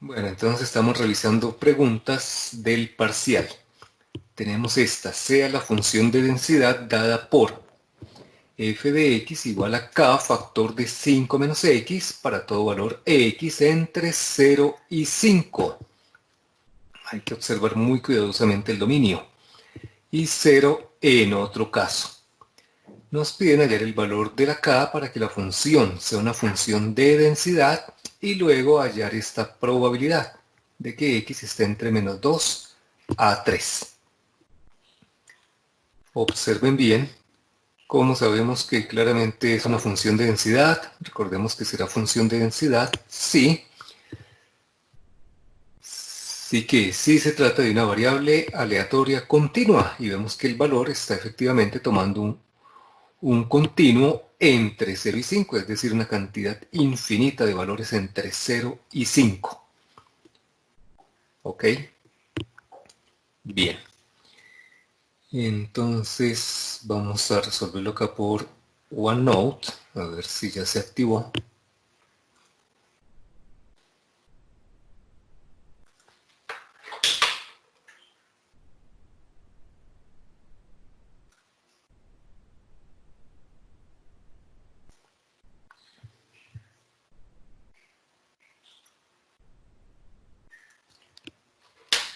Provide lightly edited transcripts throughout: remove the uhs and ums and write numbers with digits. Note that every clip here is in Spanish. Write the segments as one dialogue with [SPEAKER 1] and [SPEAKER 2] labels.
[SPEAKER 1] Bueno, entonces estamos revisando preguntas del parcial. Tenemos esta: sea la función de densidad dada por f de x igual a k factor de 5 menos x para todo valor x entre 0 y 5. Hay que observar muy cuidadosamente el dominio. Y 0 en otro caso. Nos piden hallar el valor de la k para que la función sea una función de densidad y luego hallar esta probabilidad de que x esté entre menos 2 a 3. Observen bien cómo sabemos que claramente es una función de densidad. Recordemos que será función de densidad sí se trata de una variable aleatoria continua y vemos que el valor está efectivamente tomando un continuo entre 0 y 5, es decir, una cantidad infinita de valores entre 0 y 5. ¿Ok? Bien. Entonces vamos a resolverlo acá por OneNote, a ver si ya se activó.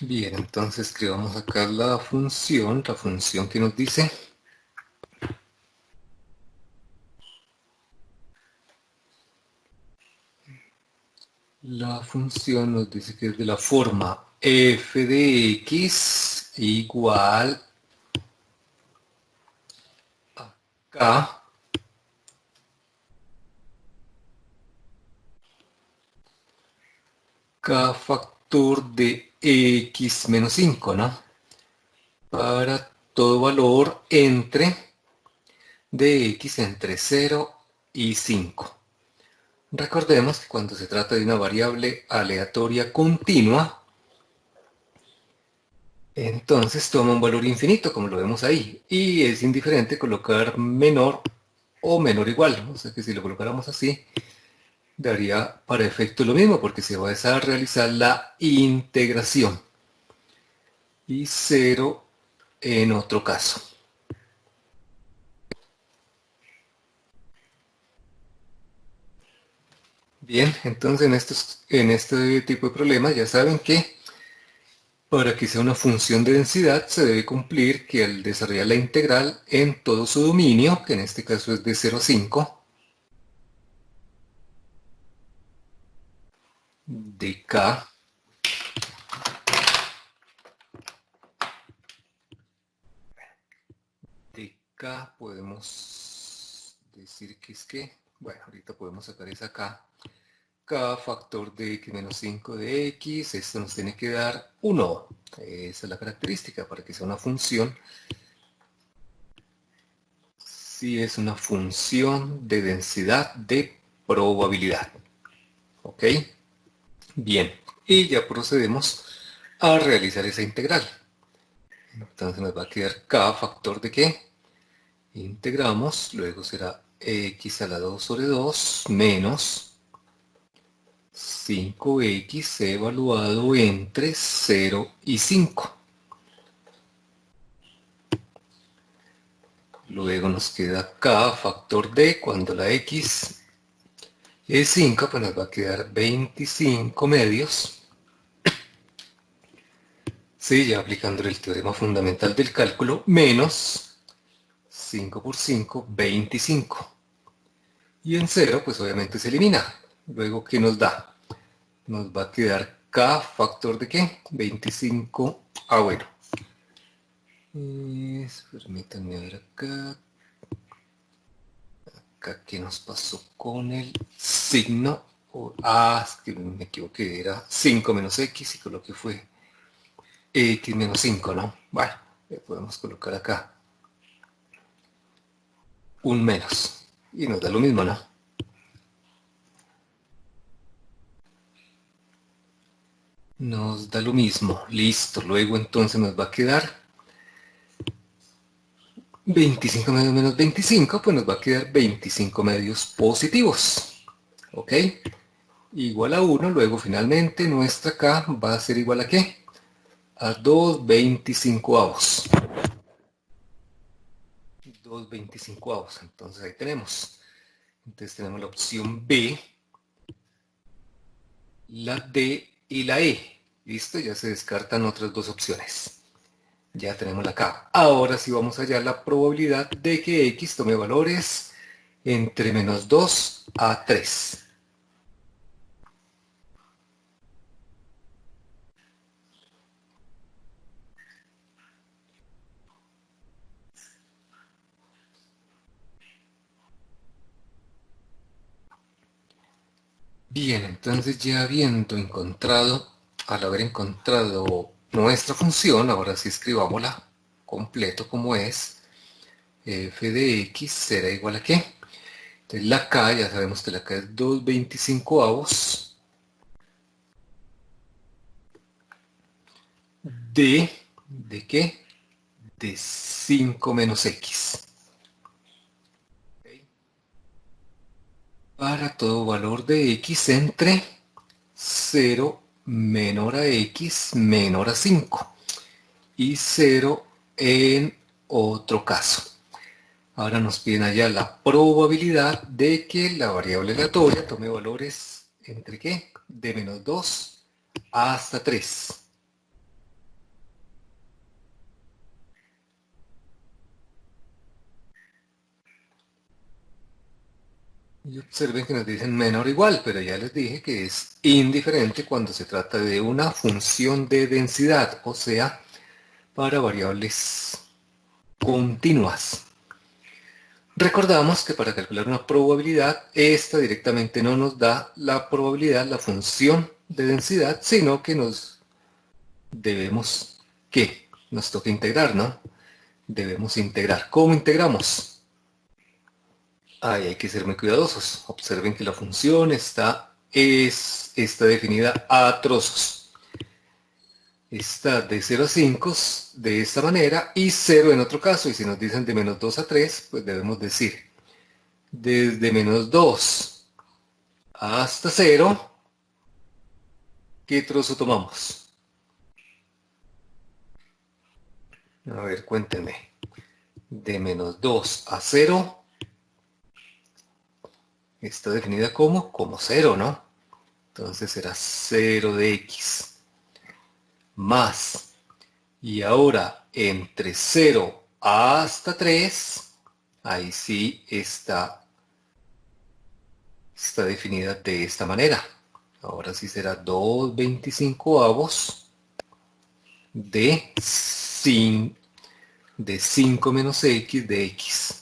[SPEAKER 1] Bien, entonces escribamos acá la función que nos dice que es de la forma f de x igual a k factor de x menos 5, ¿no? Para todo valor de x entre 0 y 5. Recordemos que cuando se trata de una variable aleatoria continua, entonces toma un valor infinito, como lo vemos ahí, y es indiferente colocar menor o menor igual. O sea que si lo colocáramos así, daría para efecto lo mismo, porque se va a realizar la integración. Y 0 en otro caso. Bien, entonces en este tipo de problemas ya saben que para que sea una función de densidad se debe cumplir que al desarrollar la integral en todo su dominio, que en este caso es de 0 a 5, de k, podemos decir que es que, bueno, ahorita podemos sacar esa k factor de x menos 5 de x, esto nos tiene que dar 1. Esa es la característica para que sea una función. Si es una función de densidad de probabilidad. ¿Ok? Bien, y ya procedemos a realizar esa integral. Entonces nos va a quedar k factor de qué. Integramos, luego será x a la 2 sobre 2 menos 5x evaluado entre 0 y 5. Luego nos queda k factor de, cuando la x es 5, pues nos va a quedar 25 medios. Sí, ya aplicando el teorema fundamental del cálculo, menos 5 por 5, 25. Y en 0, pues obviamente se elimina. Luego, ¿qué nos da? Nos va a quedar k factor de qué? 25. Ah, bueno. Permítanme ver acá. Acá, ¿qué nos pasó con el signo? Es que me equivoqué. Era 5 menos x y coloqué fue x menos 5, ¿no? Bueno, le podemos colocar acá un menos. Y nos da lo mismo, ¿no? Nos da lo mismo. Listo. Luego entonces nos va a quedar 25 medios menos 25, pues nos va a quedar 25 medios positivos. ¿Ok? igual a 1, luego finalmente nuestra K va a ser igual a ¿qué? A 2/25. 2/25. Entonces ahí tenemos. Entonces tenemos la opción B, la D y la E. ¿Listo? Ya se descartan otras dos opciones. Ya tenemos la K. Ahora sí vamos a hallar la probabilidad de que X tome valores entre -2 a 3. Bien, entonces ya al haber encontrado nuestra función, ahora sí escribámosla completo como es. F de X será igual a ¿qué? Entonces la K, ya sabemos que la K es 2/25 ¿de qué? De 5 menos X. Para todo valor de X entre 0 menor a X menor a 5 y 0 en otro caso. Ahora nos piden allá la probabilidad de que la variable aleatoria tome valores entre ¿qué? De -2 hasta 3. Y observen que nos dicen menor o igual, pero ya les dije que es indiferente cuando se trata de una función de densidad, o sea, para variables continuas. Recordamos que para calcular una probabilidad, esta directamente no nos da la probabilidad, la función de densidad, sino que nos debemos, ¿qué? Nos toca integrar, ¿no? Debemos integrar. ¿Cómo integramos? Ahí hay que ser muy cuidadosos. Observen que la función está definida a trozos. Está de 0 a 5 de esta manera y 0 en otro caso. Y si nos dicen de -2 a 3, pues debemos decir desde -2 hasta 0, ¿qué trozo tomamos? A ver, cuéntenme. De -2 a 0 está definida como 0, ¿no? Entonces será 0 de X más. Y ahora entre 0 hasta 3, ahí sí está definida de esta manera. Ahora sí será 2/25 de 5 menos X de X.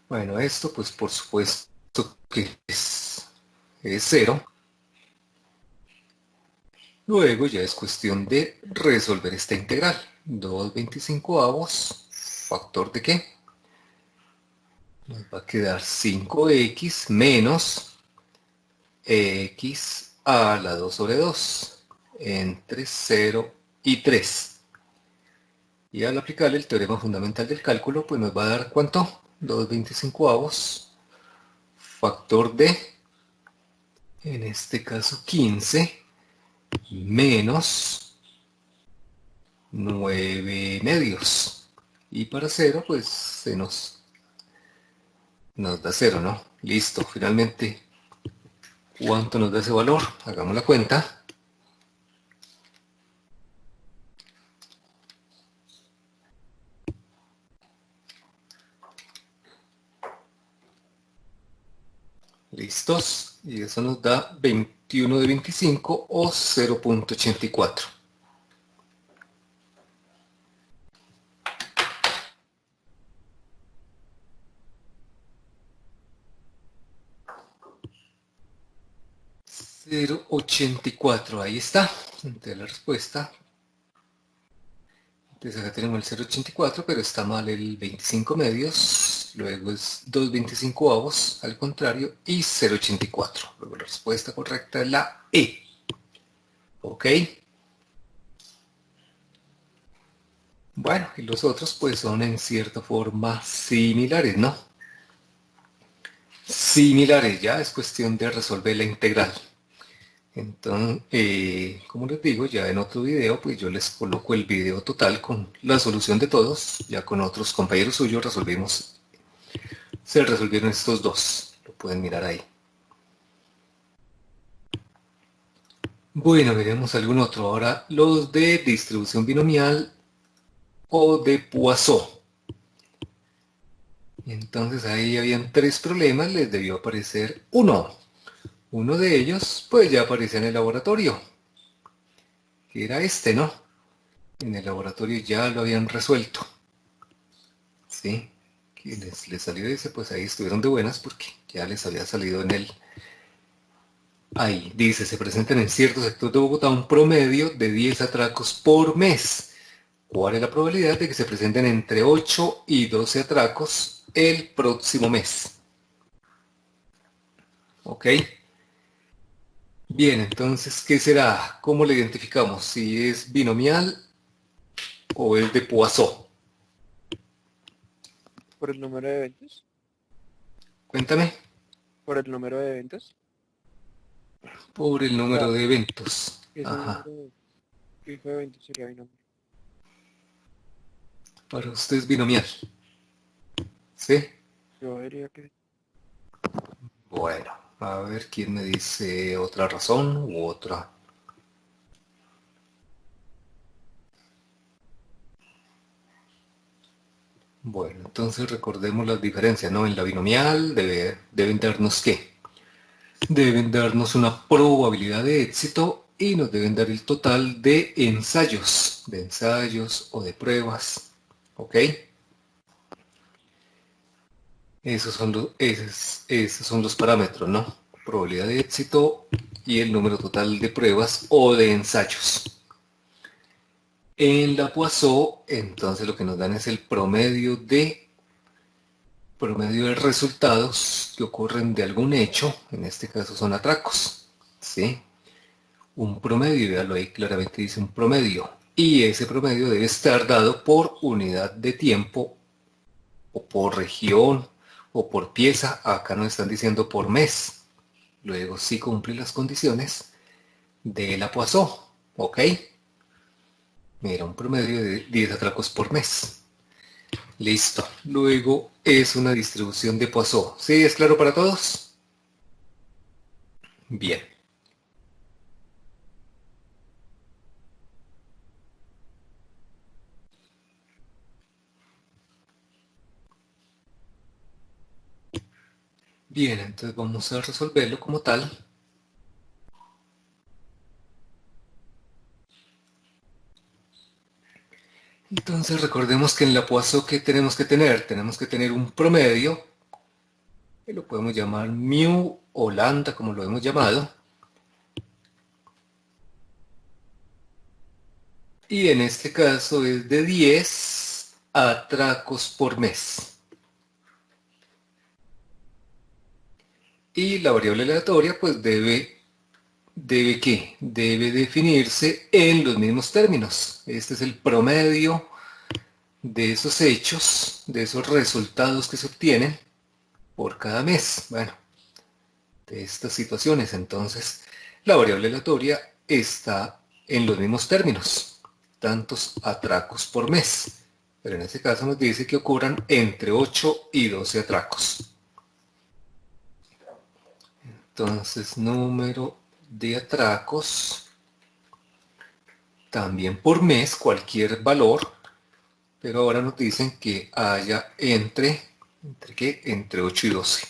[SPEAKER 1] Bueno, esto pues por supuesto que es 0. Luego ya es cuestión de resolver esta integral. 2/25 factor de qué? Nos va a quedar 5x menos x a la 2 sobre 2 entre 0 y 3. Y al aplicar el teorema fundamental del cálculo, pues nos va a dar ¿cuánto? 2/25 factor de, en este caso 15, menos 9 medios. Y para 0, pues nos da 0, ¿no? Listo, finalmente, ¿cuánto nos da ese valor? Hagamos la cuenta. Listos. Y eso nos da 21 de 25 o 0.84. .84, ahí está. Entonces la respuesta. Entonces acá tenemos el 0.84, pero está mal el 25 medios. Luego es 2/25 al contrario y 0.84. Luego la respuesta correcta es la E. ¿Ok? Bueno, y los otros pues son en cierta forma similares, ¿no? similares, ya es cuestión de resolver la integral. Entonces, como les digo, ya en otro video, pues yo les coloco el video total con la solución de todos. Ya con otros compañeros suyos se resolvieron estos dos. Lo pueden mirar ahí. Bueno, veremos algún otro. Ahora, los de distribución binomial o de Poisson. Entonces ahí habían tres problemas, les debió aparecer uno. Uno de ellos, pues ya aparecía en el laboratorio, que era este, ¿no? En el laboratorio ya lo habían resuelto. ¿Sí? Que les salió ese, pues ahí estuvieron de buenas porque ya les había salido en el... Ahí dice, se presentan en cierto sector de Bogotá un promedio de 10 atracos por mes. ¿Cuál es la probabilidad de que se presenten entre 8 y 12 atracos el próximo mes? ¿Ok? Bien, entonces, ¿qué será? ¿Cómo lo identificamos? ¿Si es binomial o es de Poisson?
[SPEAKER 2] Por el número de eventos.
[SPEAKER 1] Cuéntame.
[SPEAKER 2] Por el número de eventos.
[SPEAKER 1] Por el
[SPEAKER 2] O sea,
[SPEAKER 1] número de eventos.
[SPEAKER 2] ese
[SPEAKER 1] Ajá.
[SPEAKER 2] número de fijo de eventos sería binomio.
[SPEAKER 1] Para usted es binomial. ¿Sí?
[SPEAKER 2] Yo diría que
[SPEAKER 1] Bueno, a ver quién me dice otra razón u otra. Bueno, entonces recordemos las diferencias, ¿no? En la binomial deben darnos ¿qué? Deben darnos una probabilidad de éxito y nos deben dar el total de ensayos o de pruebas. ¿Ok? Esos son los parámetros, ¿no? Probabilidad de éxito y el número total de pruebas o de ensayos. En la Poisson, entonces lo que nos dan es el promedio de resultados que ocurren de algún hecho, en este caso son atracos, ¿sí? Un promedio, véalo ahí claramente dice un promedio, y ese promedio debe estar dado por unidad de tiempo, o por región, o por pieza, acá nos están diciendo por mes, luego sí cumple las condiciones de la Poisson, ¿ok? Mira, un promedio de 10 atracos por mes. Listo. Luego es una distribución de Poisson. ¿Sí? ¿Es claro para todos? Bien. Bien, entonces vamos a resolverlo como tal. Entonces recordemos que en la Poisson, ¿qué tenemos que tener? Tenemos que tener un promedio, que lo podemos llamar mu o lambda, como lo hemos llamado. Y en este caso es de 10 atracos por mes. Y la variable aleatoria pues ¿debe qué? Debe definirse en los mismos términos. Este es el promedio de esos hechos, de esos resultados que se obtienen por cada mes. Bueno, de estas situaciones. Entonces, la variable aleatoria está en los mismos términos, tantos atracos por mes. Pero en este caso nos dice que ocurran entre 8 y 12 atracos. Entonces, número de atracos, también por mes, cualquier valor, pero ahora nos dicen que haya ¿entre qué? Entre 8 y 12.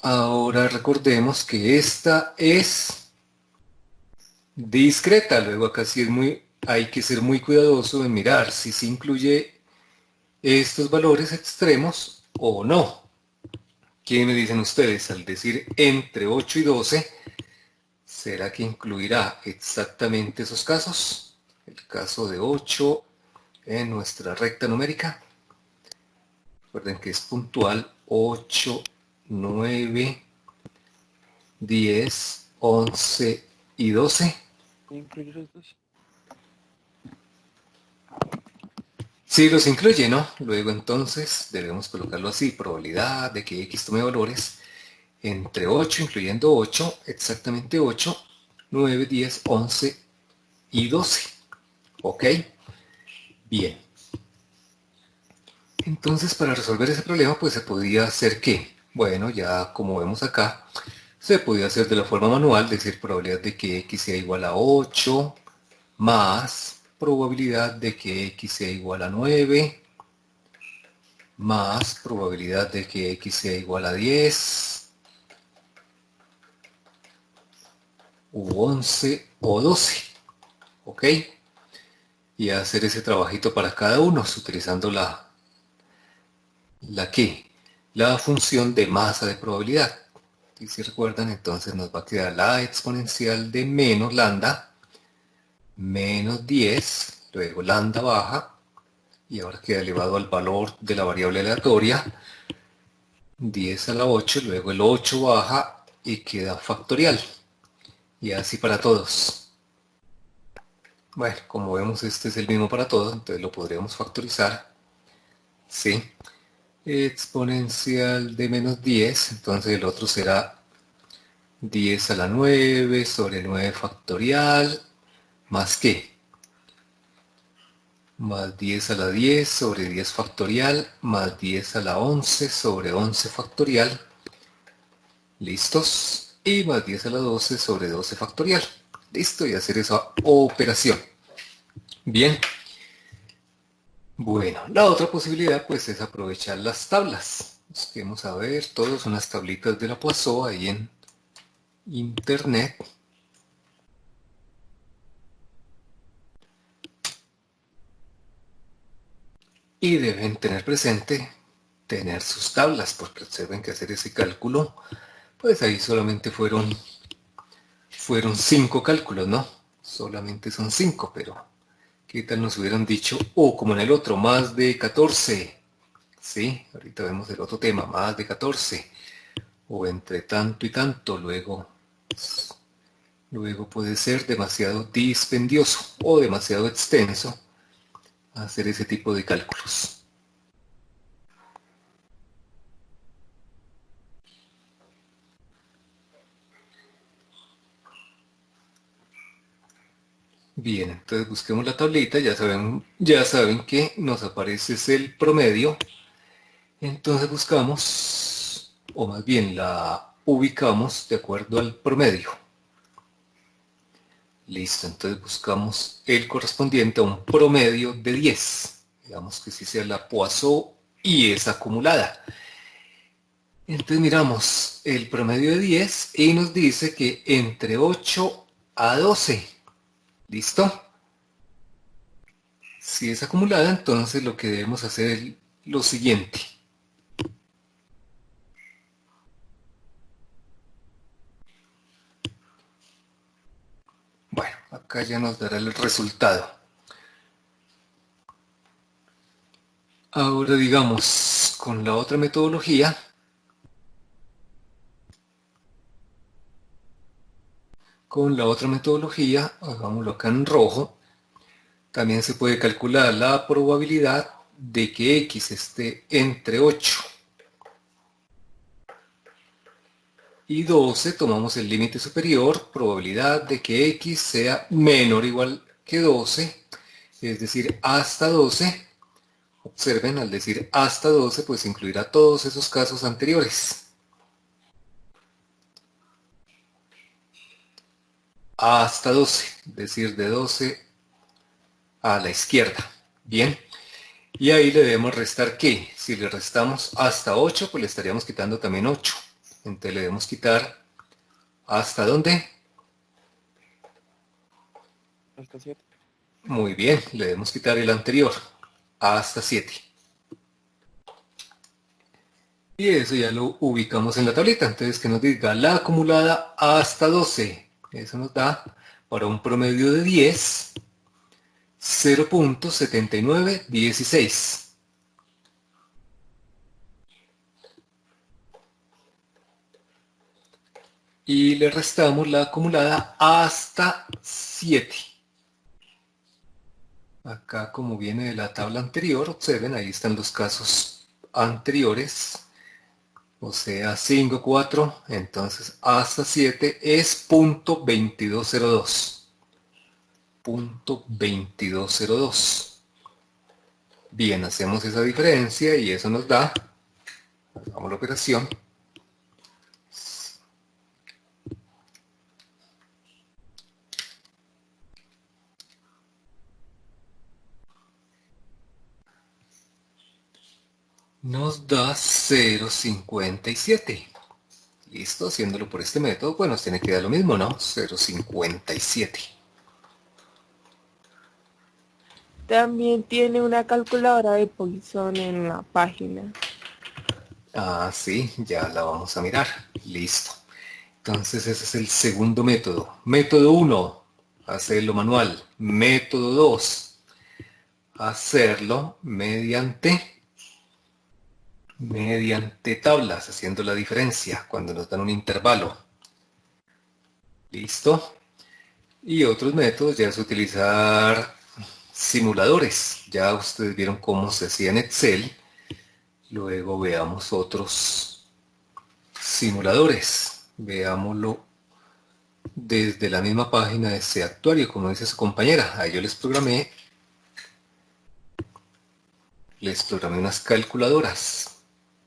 [SPEAKER 1] Ahora recordemos que esta es discreta, luego acá sí hay que ser muy cuidadoso en mirar si se incluye estos valores extremos o no. ¿Qué me dicen ustedes? Al decir entre 8 y 12, ¿será que incluirá exactamente esos casos? El caso de 8 en nuestra recta numérica. Recuerden que es puntual 8, 9, 10, 11 y 12.
[SPEAKER 2] incluye los dos.
[SPEAKER 1] Sí los incluye, ¿no? Luego entonces debemos colocarlo así, probabilidad de que X tome valores entre 8, incluyendo 8, exactamente 8, 9, 10, 11 y 12. ¿Ok? Bien. Entonces, para resolver ese problema, pues se podía hacer ¿qué? Bueno, ya como vemos acá, se podía hacer de la forma manual, decir probabilidad de que X sea igual a 8, más probabilidad de que X sea igual a 9, más probabilidad de que X sea igual a 10, u 11 o 12. ¿Ok? Y hacer ese trabajito para cada uno, utilizando ¿la qué? La función de masa de probabilidad. Y si recuerdan, entonces nos va a quedar la exponencial de menos lambda, menos 10, luego lambda baja, y ahora queda elevado al valor de la variable aleatoria, 10 a la 8, luego el 8 baja y queda factorial. Y así para todos. Bueno, como vemos este es el mismo para todos, entonces lo podríamos factorizar. ¿Sí? Exponencial de menos 10, entonces el otro será 10 a la 9 sobre 9 factorial, más qué, más 10 a la 10 sobre 10 factorial, más 10 a la 11 sobre 11 factorial, listos, y más 10 a la 12 sobre 12 factorial, listo, y hacer esa operación. Bien, bueno, la otra posibilidad pues es aprovechar las tablas. Busquemos a ver todas unas tablitas de la Poisson ahí en internet. Y deben tener presente tener sus tablas, porque observen que hacer ese cálculo, pues ahí solamente fueron 5 cálculos, ¿no? Solamente son 5, pero ¿qué tal nos hubieran dicho? O como en el otro, más de 14. Sí, ahorita vemos el otro tema, más de 14. O entre tanto y tanto, luego puede ser demasiado dispendioso o demasiado extenso hacer ese tipo de cálculos. Bien, entonces busquemos la tablita, ya saben que nos aparece es el promedio. Entonces buscamos, o más bien la ubicamos de acuerdo al promedio. Listo, entonces buscamos el correspondiente a un promedio de 10. Digamos que si sea la Poisson y es acumulada. Entonces miramos el promedio de 10 y nos dice que entre 8 a 12. ¿Listo? Si es acumulada, entonces lo que debemos hacer es lo siguiente. Bueno, acá ya nos dará el resultado. Ahora digamos, con la otra metodología, hagámoslo acá en rojo, también se puede calcular la probabilidad de que X esté entre 8 y 12, tomamos el límite superior, probabilidad de que X sea menor o igual que 12, es decir, hasta 12. Observen, al decir hasta 12, pues incluirá todos esos casos anteriores. Hasta 12, es decir, de 12 a la izquierda. Bien, y ahí le debemos restar ¿qué? Si le restamos hasta 8, pues le estaríamos quitando también 8. Entonces le debemos quitar ¿hasta dónde?
[SPEAKER 2] Hasta 7.
[SPEAKER 1] Muy bien, le debemos quitar el anterior, hasta 7. Y eso ya lo ubicamos en la tablita. Entonces que nos diga la acumulada hasta 12. Eso nos da para un promedio de 10, 0.7916. Y le restamos la acumulada hasta 7. Acá, como viene de la tabla anterior, observen, ahí están los casos anteriores. O sea, 5, 4, entonces hasta 7 es punto 2202. Punto 2202. Bien, hacemos esa diferencia y eso nos da, hagamos la operación, nos da 0,57. Listo, haciéndolo por este método, pues nos tiene que dar lo mismo, ¿no? 0,57.
[SPEAKER 3] También tiene una calculadora de Poisson en la página.
[SPEAKER 1] Ah, sí, ya la vamos a mirar. Listo. Entonces ese es el segundo método. Método 1, hacerlo manual. Método 2, hacerlo mediante tablas, haciendo la diferencia cuando nos dan un intervalo. ¿Listo? Y otros métodos ya es utilizar simuladores. Ya ustedes vieron cómo se hacía en Excel. Luego veamos otros simuladores. Veámoslo desde la misma página de ese actuario, como dice su compañera. Ahí yo les programé unas calculadoras.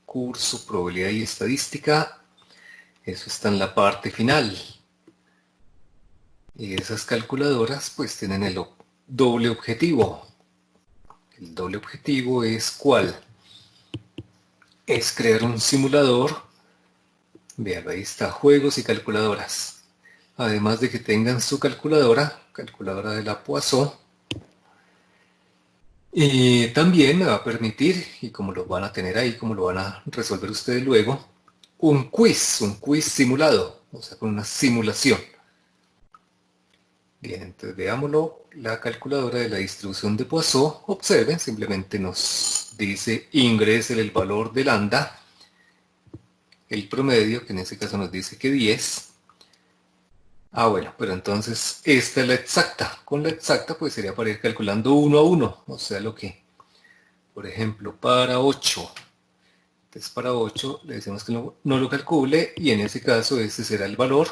[SPEAKER 1] Curso, probabilidad y estadística. Eso está en la parte final. Y esas calculadoras pues tienen el doble objetivo. El doble objetivo es ¿cuál? Es crear un simulador. Vean, ahí está, juegos y calculadoras. Además de que tengan su calculadora de la Poisson. Y también me va a permitir, y como lo van a tener ahí, como lo van a resolver ustedes luego, un quiz simulado, o sea, con una simulación. Bien, entonces veámoslo. La calculadora de la distribución de Poisson, observen, simplemente nos dice ingrese el valor de lambda, el promedio, que en este caso nos dice que 10. Ah, bueno, pero entonces esta es la exacta. Con la exacta pues sería para ir calculando uno a uno, o sea, lo que, por ejemplo, para 8. Entonces para 8 le decimos que no lo calcule y en ese caso este será el valor.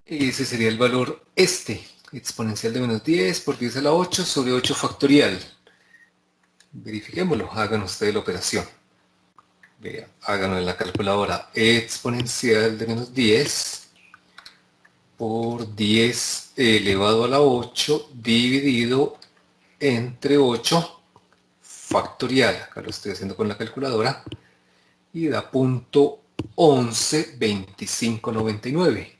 [SPEAKER 1] Ese sería el valor exponencial de menos 10 por 10 a la 8 sobre 8 factorial. Verifiquémoslo, hagan ustedes la operación. Vean, háganlo en la calculadora. Exponencial de menos 10 por 10 elevado a la 8 dividido entre 8 factorial. Acá lo estoy haciendo con la calculadora. Y da punto 112599.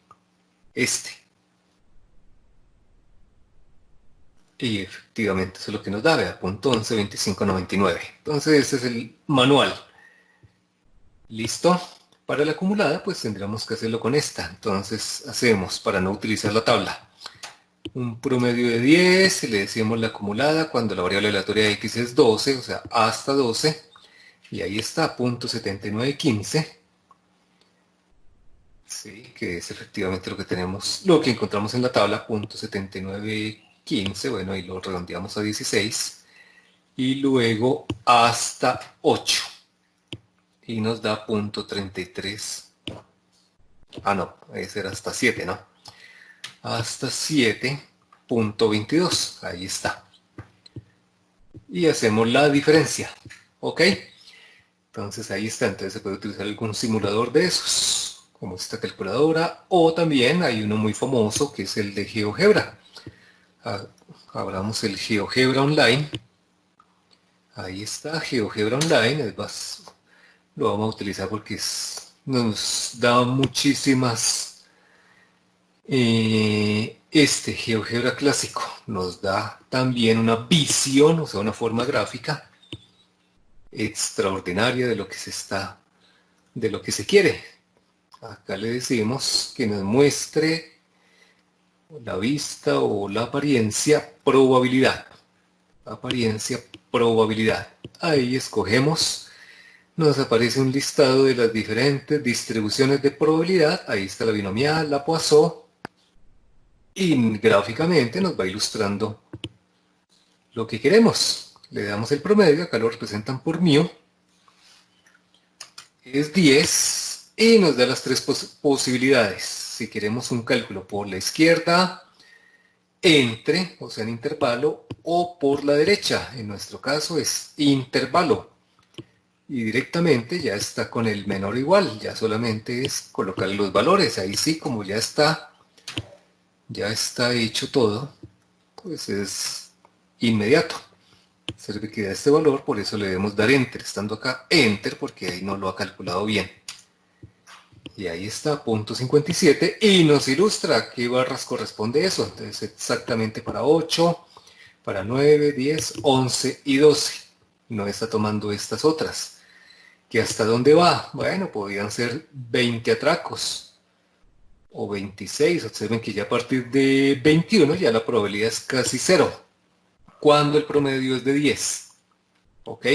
[SPEAKER 1] Y efectivamente eso es lo que nos da, vea, punto 112599. Entonces este es el manual. ¿Listo? Para la acumulada pues tendríamos que hacerlo con esta. Entonces hacemos, para no utilizar la tabla, un promedio de 10 y le decimos la acumulada cuando la variable aleatoria de x es 12, o sea, hasta 12. Y ahí está, punto 7915. Sí, que es efectivamente lo que tenemos, lo que encontramos en la tabla, punto 7915, bueno, y lo redondeamos a 16, y luego hasta 8, y nos da punto 33, no, ese era hasta 7, ¿no? Hasta 7.22, ahí está. Y hacemos la diferencia, ¿ok? Entonces ahí está, entonces se puede utilizar algún simulador de esos, como esta calculadora, o también hay uno muy famoso que es el de GeoGebra. Abramos el GeoGebra Online. Ahí está, GeoGebra Online. Lo vamos a utilizar porque nos da muchísimas... este GeoGebra clásico nos da también una visión, o sea, una forma gráfica extraordinaria de lo que de lo que se quiere. Acá le decimos que nos muestre la vista o la apariencia probabilidad. Apariencia probabilidad. Ahí escogemos nos aparece un listado de las diferentes distribuciones de probabilidad. Ahí está la binomial, la Poisson, y gráficamente nos va ilustrando lo que queremos. Le damos el promedio, acá lo representan por μ, es 10, y nos da las tres posibilidades. Si queremos un cálculo por la izquierda, entre, o sea en intervalo, o por la derecha, en nuestro caso es intervalo. Y directamente ya está con el menor o igual, ya solamente es colocar los valores. Ahí sí, como ya está hecho todo, pues es inmediato. Observe que da este valor, por eso le debemos dar enter, estando acá enter, porque ahí no lo ha calculado bien. Y ahí está, punto 57, y nos ilustra a qué barras corresponde eso. Entonces exactamente para 8, para 9, 10, 11 y 12. No está tomando estas otras. ¿Que hasta dónde va? Bueno, podrían ser 20 atracos o 26. Observen que ya a partir de 21 ya la probabilidad es casi cero, cuando el promedio es de 10. ¿Ok?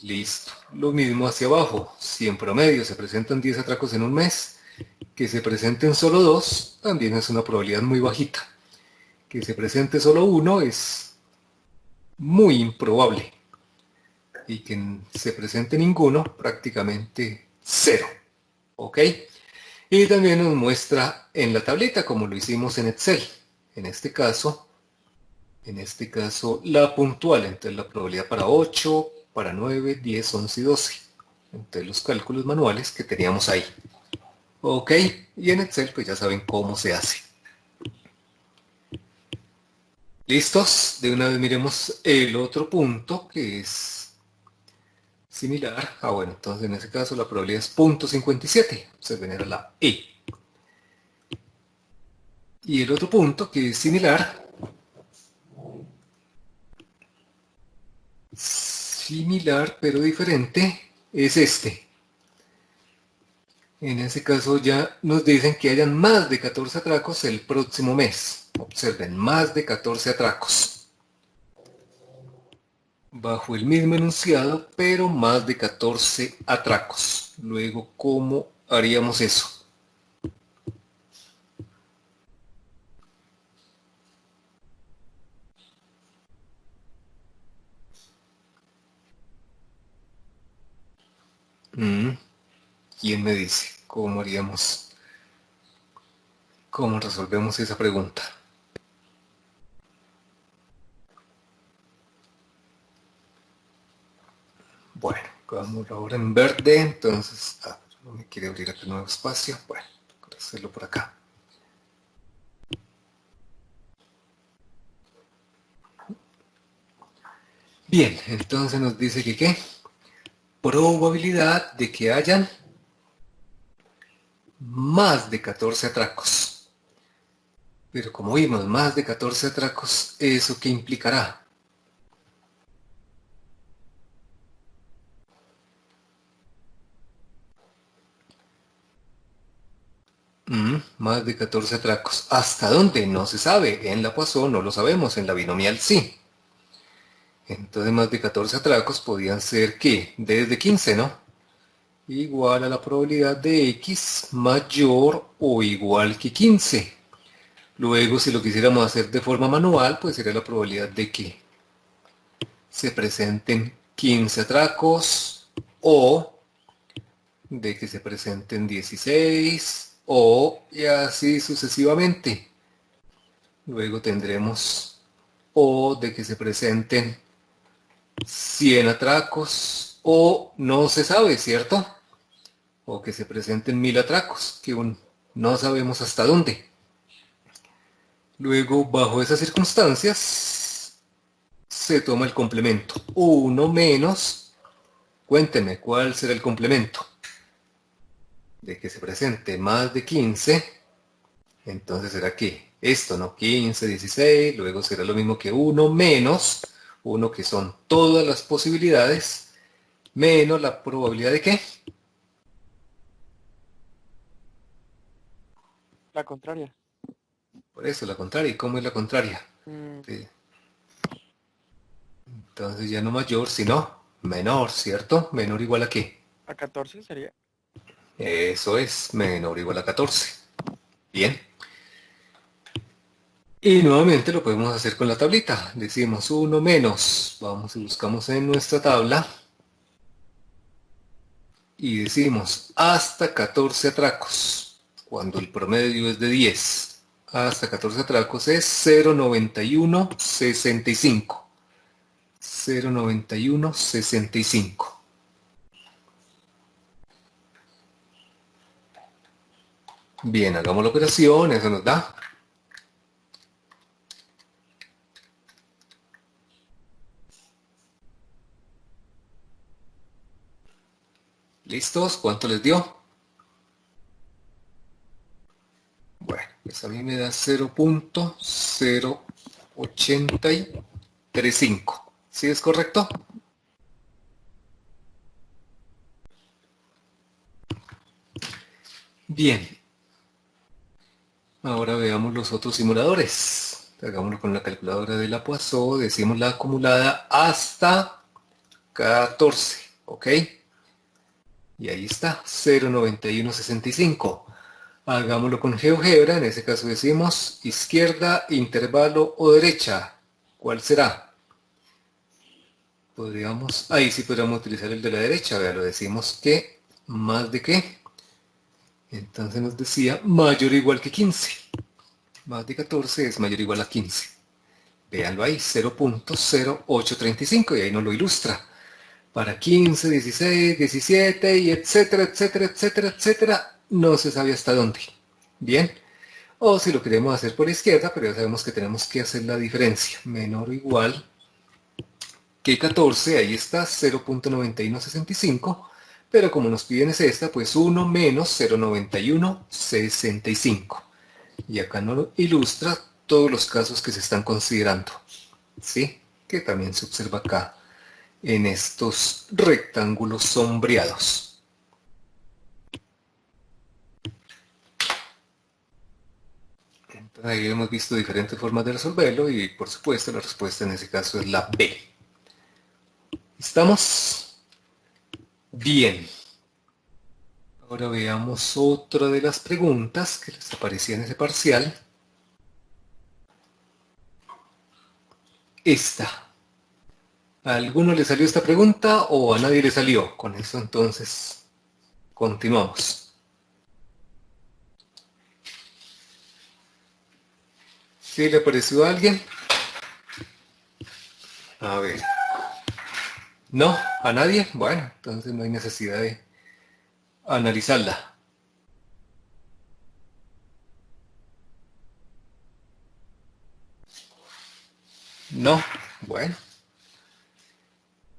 [SPEAKER 1] Listo. Lo mismo hacia abajo. Si en promedio se presentan 10 atracos en un mes, que se presenten solo 2 también es una probabilidad muy bajita. Que se presente solo 1 es muy improbable. Y que se presente ninguno, prácticamente cero. ¿Ok? Y también nos muestra en la tableta, como lo hicimos en Excel. En este caso, la puntual. Entonces la probabilidad para 8, para 9, 10, 11 y 12. Entonces los cálculos manuales que teníamos ahí. Ok, y en Excel pues ya saben cómo se hace. ¿Listos? De una vez miremos el otro punto que es similar. Bueno, entonces en ese caso la probabilidad es 0.57. Se genera la E. Y el otro punto que es similar pero diferente, es este. En ese caso ya nos dicen que hayan más de 14 atracos el próximo mes. Observen, más de 14 atracos. Bajo el mismo enunciado, pero más de 14 atracos. Luego, ¿cómo haríamos eso? ¿Quién me dice? ¿Cómo haríamos? ¿Cómo resolvemos esa pregunta? Bueno, vamos ahora en verde, entonces, no me quiere abrir aquel nuevo espacio. Bueno, voy a hacerlo por acá. Bien, entonces nos dice que ¿qué? Probabilidad de que hayan más de 14 atracos. Pero como vimos, más de 14 atracos, ¿eso qué implicará? Más de 14 atracos. ¿Hasta dónde? No se sabe. En la Poisson no lo sabemos, en la binomial sí. Entonces más de 14 atracos podían ser, ¿qué? Desde 15, ¿no? Igual a la probabilidad de X mayor o igual que 15. Luego, si lo quisiéramos hacer de forma manual, pues sería la probabilidad de que se presenten 15 atracos o de que se presenten 16 o y así sucesivamente. Luego tendremos o de que se presenten 100 atracos o no se sabe, ¿cierto? O que se presenten 1000 atracos, que no sabemos hasta dónde. Luego, bajo esas circunstancias, se toma el complemento. 1 menos, cuénteme, ¿cuál será el complemento? De que se presente más de 15, entonces será que esto, ¿no? 15, 16, luego será lo mismo que 1 menos, 1 que son todas las posibilidades, menos la probabilidad de ¿qué?
[SPEAKER 2] La contraria.
[SPEAKER 1] Por eso, la contraria. ¿Y cómo es la contraria?
[SPEAKER 2] Mm,
[SPEAKER 1] Sí. Entonces ya no mayor, sino Menor, ¿cierto? ¿Menor igual a qué?
[SPEAKER 2] ¿A 14 sería?
[SPEAKER 1] Eso es, menor igual a 14. Bien. Y nuevamente lo podemos hacer con la tablita. Decimos 1 menos. Vamos y buscamos en nuestra tabla. Y decimos hasta 14 atracos. Cuando el promedio es de 10. Hasta 14 atracos es 0,9165. 0,9165. Bien, hagamos la operación. Eso nos da. ¿Listos? ¿Cuánto les dio? Bueno, pues a mí me da 0,0835. ¿Sí es correcto? Bien. Ahora veamos los otros simuladores. Hagámoslo con la calculadora de la Poisson. Decimos la acumulada hasta 14. ¿Ok? Y ahí está, 0,9165. Hagámoslo con GeoGebra. En ese caso decimos izquierda, intervalo o derecha. ¿Cuál será? Podríamos, ahí sí podríamos utilizar el de la derecha. Vea, lo decimos que más de qué. Entonces nos decía mayor o igual que 15. Más de 14 es mayor o igual a 15. Véanlo ahí, 0,0835 y ahí nos lo ilustra. Para 15, 16, 17 y etcétera, etcétera, etcétera, etcétera, no se sabe hasta dónde. Bien. O si lo queremos hacer por la izquierda, pero ya sabemos que tenemos que hacer la diferencia. Menor o igual que 14, ahí está, 0,9165. Pero como nos piden es esta, pues 1 menos 0,9165. Y acá nos ilustra todos los casos que se están considerando. ¿Sí? Que también se observa acá en estos rectángulos sombreados. Entonces ahí hemos visto diferentes formas de resolverlo y por supuesto la respuesta en ese caso es la B. ¿Estamos? Bien. Ahora veamos otra de las preguntas que les aparecía en ese parcial. Esta. ¿A alguno le salió esta pregunta o a nadie le salió? Con eso entonces continuamos. ¿Sí le apareció a alguien? A ver. ¿No? ¿A nadie? Bueno, entonces no hay necesidad de analizarla. No. Bueno.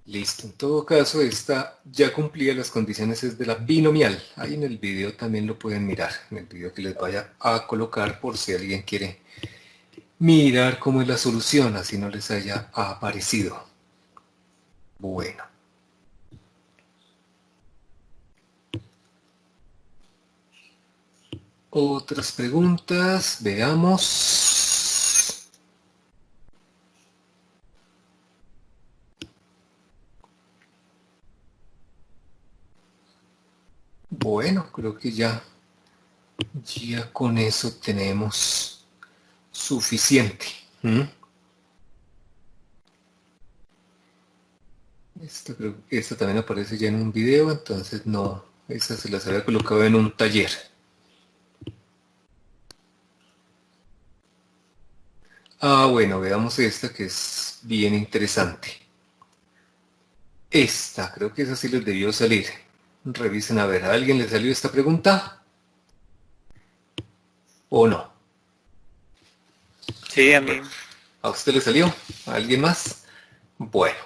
[SPEAKER 1] Listo. En todo caso, esta ya cumplía las condiciones es de la binomial. Ahí en el video también lo pueden mirar. En el video que les vaya a colocar por si alguien quiere mirar cómo es la solución, así no les haya aparecido. Bueno. Otras preguntas, veamos. Bueno, creo que ya con eso tenemos suficiente. Esta también aparece ya en un video, entonces no, esa se las había colocado en un taller. Ah, bueno, veamos esta que es bien interesante. Esta, creo que esa sí les debió salir. Revisen a ver, ¿a alguien le salió esta pregunta? ¿O no?
[SPEAKER 2] Sí, a mí.
[SPEAKER 1] ¿A usted le salió? ¿A alguien más? Bueno,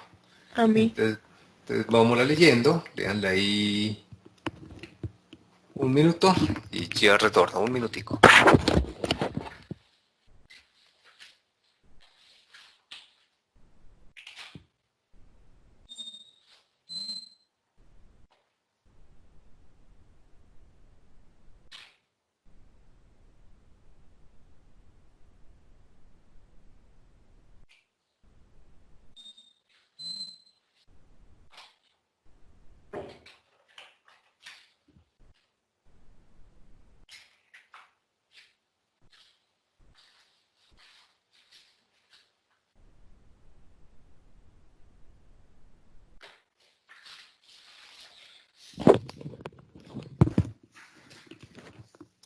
[SPEAKER 3] A mí.
[SPEAKER 1] entonces vamos leyendo, leanla ahí un minuto y ya retorno, un minutico.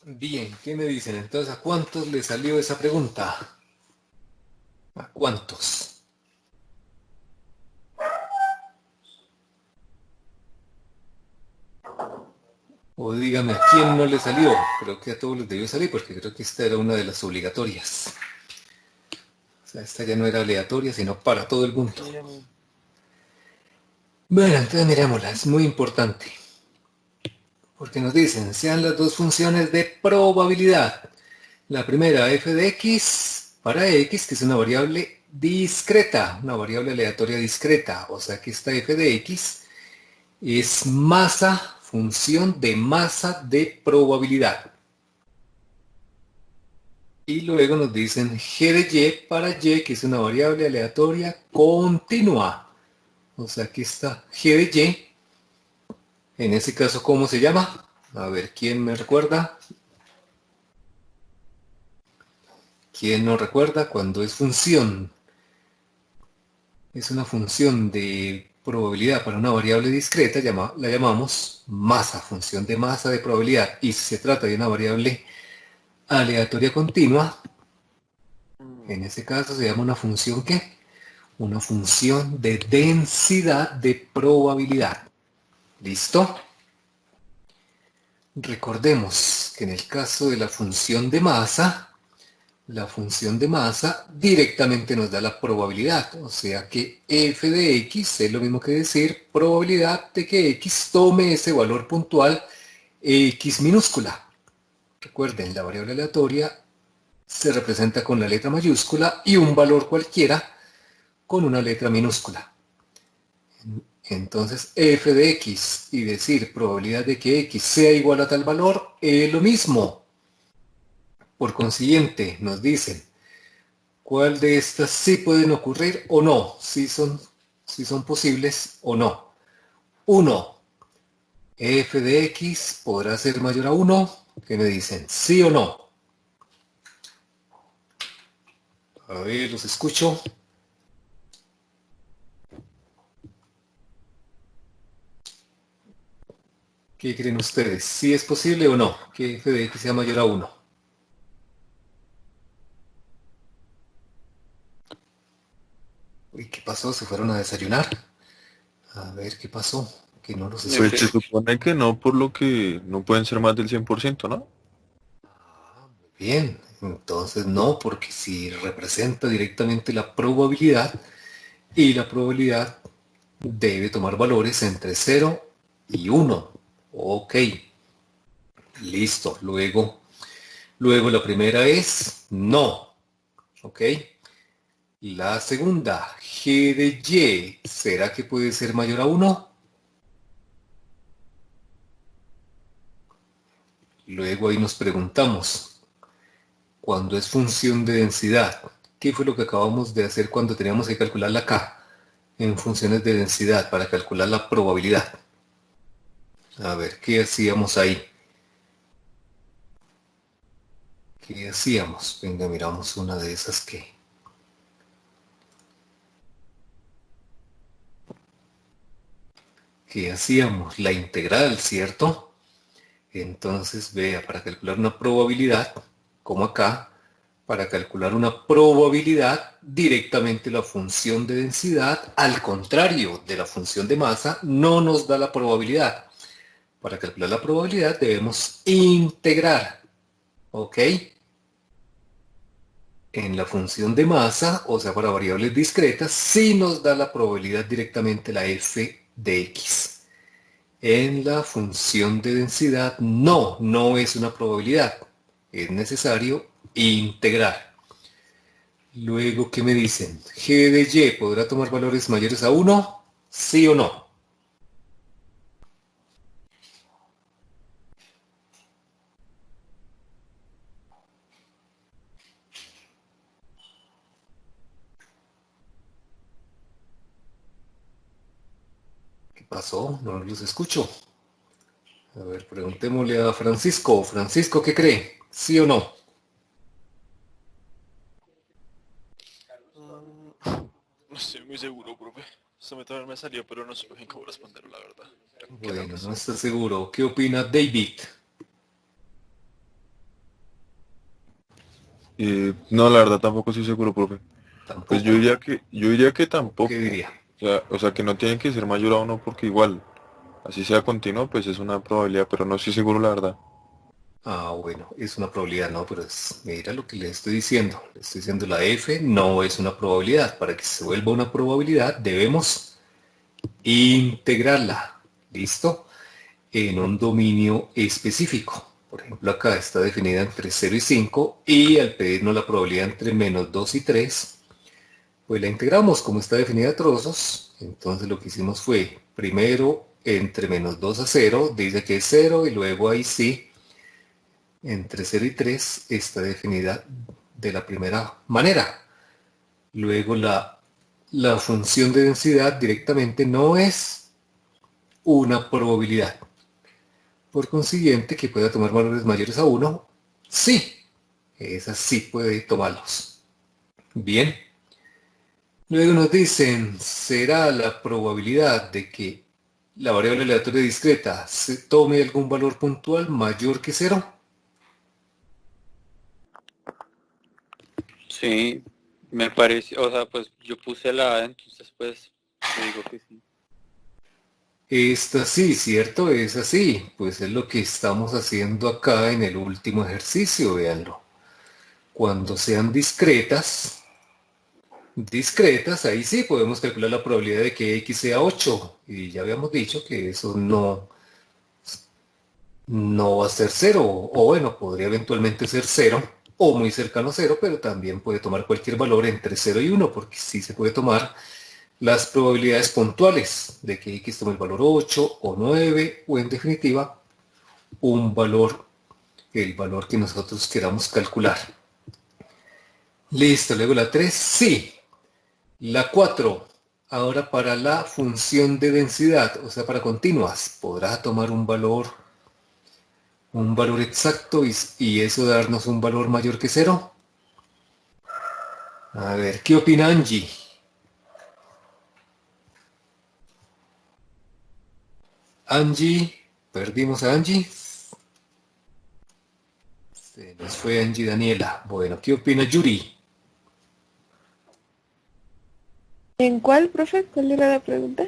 [SPEAKER 1] Bien, ¿qué me dicen? Entonces, ¿a cuántos le salió esa pregunta? ¿A cuántos? O dígame a quién no le salió. Creo que a todos les debió salir porque creo que esta era una de las obligatorias. O sea, esta ya no era aleatoria, sino para todo el mundo.
[SPEAKER 2] Sí, a mí.
[SPEAKER 1] Bueno, entonces miremosla, es muy importante. Porque nos dicen, sean las dos funciones de probabilidad. La primera, f de x para x, que es una variable discreta, una variable aleatoria discreta. O sea que esta f de x es masa, función de masa de probabilidad. Y luego nos dicen g de y para y, que es una variable aleatoria continua. O sea que está g de y. En ese caso, ¿cómo se llama? A ver, ¿quién me recuerda? ¿Quién no recuerda? Cuando es función, es una función de probabilidad para una variable discreta, la llamamos masa, función de masa de probabilidad. Y si se trata de una variable aleatoria continua, en ese caso se llama una función ¿qué? Una función de densidad de probabilidad. ¿Listo? Recordemos que en el caso de la función de masa directamente nos da la probabilidad, o sea que f de x es lo mismo que decir probabilidad de que x tome ese valor puntual x minúscula. Recuerden, la variable aleatoria se representa con la letra mayúscula y un valor cualquiera con una letra minúscula. Entonces f de x y decir probabilidad de que x sea igual a tal valor es lo mismo. Por consiguiente, nos dicen cuál de estas sí pueden ocurrir o no, si son posibles o no. 1. F de x podrá ser mayor a 1. ¿Qué me dicen? ¿Sí o no? A ver, los escucho. ¿Qué creen ustedes? ¿Sí es posible o no que f de x sea mayor a 1? Uy, ¿qué pasó? ¿Se fueron a desayunar? A ver, ¿qué pasó? Que no los
[SPEAKER 4] Pues se
[SPEAKER 1] escucho.
[SPEAKER 4] supone que no, por lo que no pueden ser más del 100%, ¿no?
[SPEAKER 1] Bien, entonces no, porque si representa directamente la probabilidad y la probabilidad debe tomar valores entre 0 y 1. Ok, listo. Luego la primera es no. Ok. La segunda, g de y, ¿será que puede ser mayor a 1? Luego ahí nos preguntamos, cuando es función de densidad, ¿qué fue lo que acabamos de hacer cuando teníamos que calcular la k en funciones de densidad para calcular la probabilidad? A ver, ¿qué hacíamos ahí? ¿Qué hacíamos? Venga, miramos una de esas que hacíamos la integral, ¿cierto? Entonces, vea, para calcular una probabilidad, como acá, para calcular una probabilidad, directamente la función de densidad, al contrario de la función de masa, no nos da la probabilidad. Para calcular la probabilidad debemos integrar, ¿ok? En la función de masa, o sea, para variables discretas, sí nos da la probabilidad directamente la f de x. En la función de densidad, no es una probabilidad. Es necesario integrar. Luego, ¿qué me dicen? ¿G de y podrá tomar valores mayores a 1? ¿Sí o no? ¿Qué pasó? No los escucho. A ver, preguntémosle a Francisco. Francisco, ¿qué cree? ¿Sí o no?
[SPEAKER 5] No estoy muy seguro, profe. Esto me también me salió, pero no supe bien cómo responderlo, la verdad. Creo que
[SPEAKER 1] Bueno,
[SPEAKER 5] sí.
[SPEAKER 1] no está seguro. ¿Qué opina David?
[SPEAKER 4] No, la verdad tampoco estoy seguro, profe. Pues
[SPEAKER 1] Tampoco.
[SPEAKER 4] yo diría que
[SPEAKER 1] ¿Qué
[SPEAKER 4] tampoco.
[SPEAKER 1] diría?
[SPEAKER 4] O sea que no tienen que ser mayor a uno porque igual, así sea continuo, pues es una probabilidad, pero no estoy seguro la verdad.
[SPEAKER 1] Ah, bueno, es una probabilidad, no, pero mira lo que le estoy diciendo. Le estoy diciendo la F no es una probabilidad. Para que se vuelva una probabilidad debemos integrarla. ¿Listo? En un dominio específico. Por ejemplo, acá está definida entre 0 y 5 y al pedirnos la probabilidad entre menos 2 y 3, pues la integramos como está definida a trozos. Entonces lo que hicimos fue, primero entre menos 2 a 0, dice que es 0 y luego ahí sí, entre 0 y 3 está definida de la primera manera. Luego la función de densidad directamente no es una probabilidad. Por consiguiente, que pueda tomar valores mayores a 1, sí, esa sí puede tomarlos. Bien, luego nos dicen, ¿será la probabilidad de que la variable aleatoria discreta se tome algún valor puntual mayor que 0?
[SPEAKER 6] Sí, me parece, o sea, pues yo puse la A, entonces pues yo digo que sí.
[SPEAKER 1] Esta sí, ¿cierto? Es así. Pues es lo que estamos haciendo acá en el último ejercicio, véanlo. Cuando sean discretas, ahí sí podemos calcular la probabilidad de que X sea 8. Y ya habíamos dicho que eso no va a ser cero. O bueno, podría eventualmente ser cero o muy cercano a cero, pero también puede tomar cualquier valor entre 0 y 1, porque sí se puede tomar las probabilidades puntuales de que X tome el valor 8 o 9 o en definitiva un valor, el valor que nosotros queramos calcular. Listo, luego la 3, sí. La 4, ahora para la función de densidad, o sea, para continuas, podrá tomar un valor exacto y eso darnos un valor mayor que 0. A ver, ¿qué opina Angie? Angie, perdimos a Angie. Se nos fue Angie Daniela. Bueno, ¿qué opina Yuri?
[SPEAKER 3] ¿En cuál, profe? ¿Cuál era la pregunta?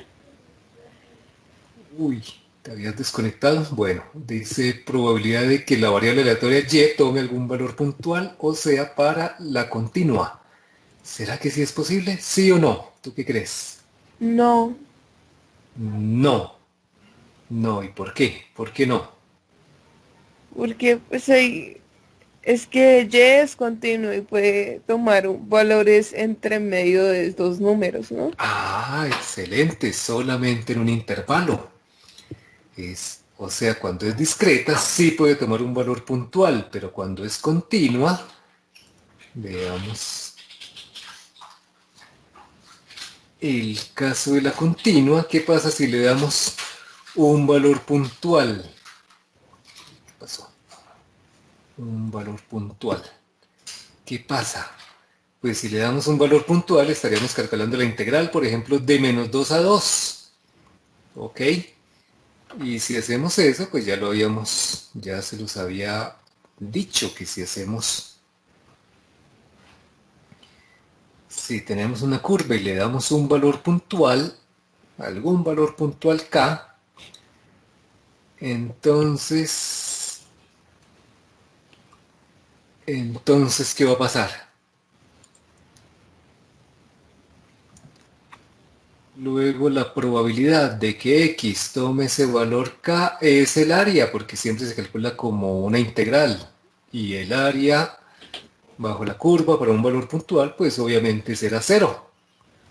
[SPEAKER 1] Uy, ¿te habías desconectado? Bueno, dice probabilidad de que la variable aleatoria y tome algún valor puntual, o sea, para la continua. ¿Será que sí es posible? ¿Sí o no? ¿Tú qué crees?
[SPEAKER 3] No,
[SPEAKER 1] No, no. ¿Y por qué? ¿Por qué no?
[SPEAKER 3] porque pues es que Y es continuo y puede tomar valores entre medio de dos números, ¿no?
[SPEAKER 1] Ah, excelente, solamente en un intervalo. O sea, cuando es discreta sí puede tomar un valor puntual, pero cuando es continua, veamos el caso de la continua, ¿qué pasa si le damos un valor puntual? ¿Qué pasó? Un valor puntual. ¿Qué pasa? Pues si le damos un valor puntual estaríamos calculando la integral, por ejemplo, de menos 2 a 2. ¿Ok? Y si hacemos eso, pues ya se los había dicho que si tenemos una curva y le damos un valor puntual, algún valor puntual k, entonces, ¿qué va a pasar? Luego la probabilidad de que x tome ese valor k es el área, porque siempre se calcula como una integral. Y el área bajo la curva para un valor puntual, pues obviamente será 0.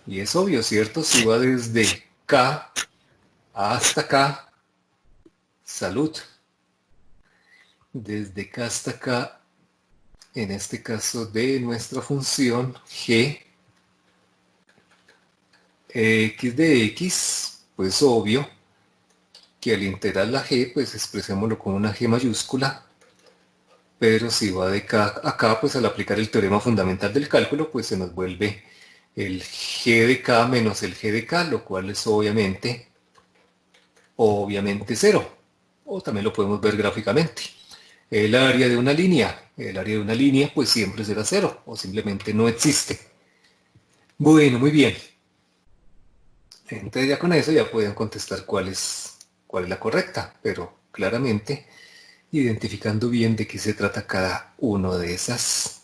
[SPEAKER 1] Y es obvio, ¿cierto? Si va desde K hasta K, salud. Desde K hasta K, en este caso de nuestra función G, X de X, pues obvio que al integrar la G, pues expresémoslo con una G mayúscula, pero si va de K a K, pues al aplicar el teorema fundamental del cálculo, pues se nos vuelve el G de K menos el G de K, lo cual es obviamente 0. O también lo podemos ver gráficamente. El área de una línea. El área de una línea pues siempre será 0 o simplemente no existe. Bueno, muy bien. Entonces ya con eso ya pueden contestar cuál es la correcta, pero claramente identificando bien de qué se trata cada uno de estas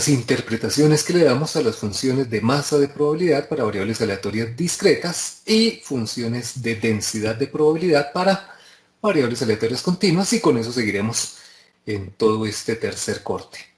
[SPEAKER 1] interpretaciones que le damos a las funciones de masa de probabilidad para variables aleatorias discretas y funciones de densidad de probabilidad para variables aleatorias continuas, y con eso seguiremos en todo este tercer corte.